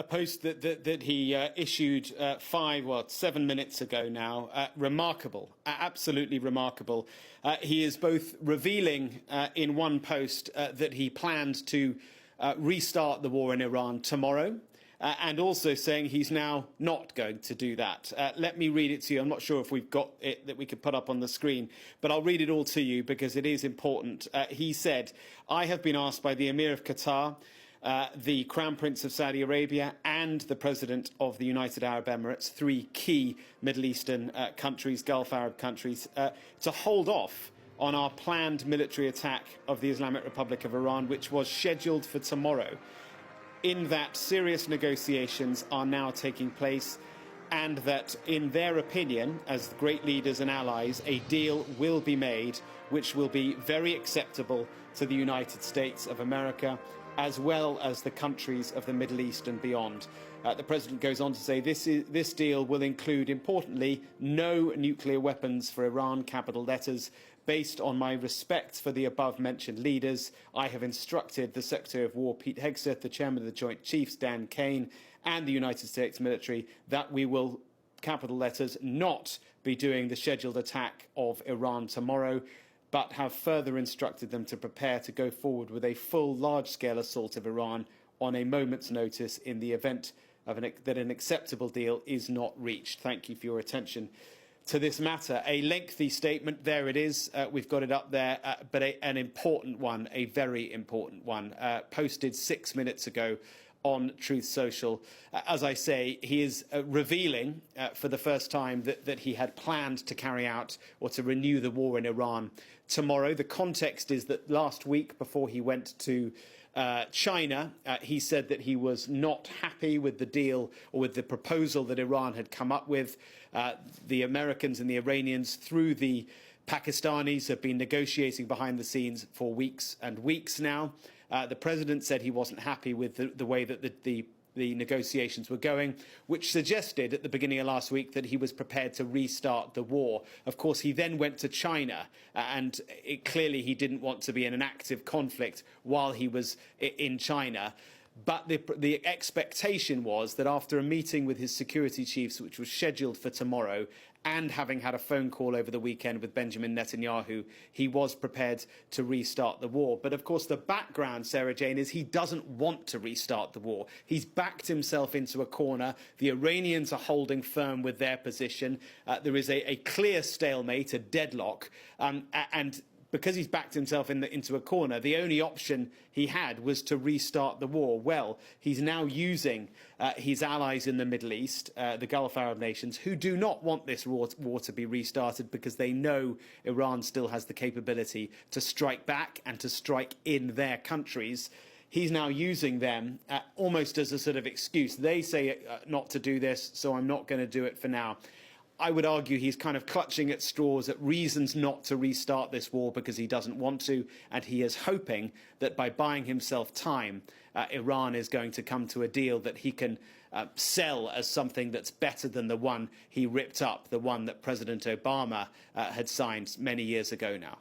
a post that he issued 7 minutes ago now. Remarkable, absolutely remarkable. He is both revealing in one post that he planned to restart the war in Iran tomorrow, and also saying he's now not going to do that. Let me read it to you. I'm not sure if we've got it that we could put up on the screen, but I'll read it all to you because it is important. He said, "I have been asked by the Emir of Qatar, the Crown Prince of Saudi Arabia and the President of the United Arab Emirates, three key Middle Eastern countries, Gulf Arab countries, to hold off on our planned military attack of the Islamic Republic of Iran, which was scheduled for tomorrow. In that serious negotiations are now taking place, and that, in their opinion, as great leaders and allies, a deal will be made which will be very acceptable to the United States of America, as well as the countries of the Middle East and beyond." The President goes on to say this deal will include, importantly, no nuclear weapons for Iran, capital letters. "Based on my respect for the above-mentioned leaders, I have instructed the Secretary of War, Pete Hegseth, the Chairman of the Joint Chiefs, Dan Kane, and the United States military that we will, capital letters, not be doing the scheduled attack of Iran tomorrow, but have further instructed them to prepare to go forward with a full large-scale assault of Iran on a moment's notice in the event that an acceptable deal is not reached." Thank you for your attention to this matter. A lengthy statement, there it is, we've got it up there, but an important one, a very important one, posted 6 minutes ago on Truth Social. As I say, he is revealing for the first time that he had planned to carry out or to renew the war in Iran tomorrow. The context is that last week, before he went to China, he said that he was not happy with the deal or with the proposal that Iran had come up with. The Americans and the Iranians, through the Pakistanis, have been negotiating behind the scenes for weeks and weeks now. The President said he wasn't happy with the way that the negotiations were going, which suggested at the beginning of last week that he was prepared to restart the war. Of course, he then went to China, and clearly he didn't want to be in an active conflict while he was in China. But the expectation was that after a meeting with his security chiefs, which was scheduled for tomorrow, and having had a phone call over the weekend with Benjamin Netanyahu, he was prepared to restart the war. But of course, the background, Sarah Jane, is he doesn't want to restart the war. He's backed himself into a corner. The Iranians are holding firm with their position. There is a clear stalemate, a deadlock, and because he's backed himself into a corner, the only option he had was to restart the war. Well, he's now using his allies in the Middle East, the Gulf Arab nations, who do not want this war to be restarted because they know Iran still has the capability to strike back and to strike in their countries. He's now using them almost as a sort of excuse. They say not to do this, so I'm not going to do it for now. I would argue he's kind of clutching at straws, at reasons not to restart this war because he doesn't want to, and he is hoping that by buying himself time, Iran is going to come to a deal that he can sell as something that's better than the one he ripped up, the one that President Obama had signed many years ago now.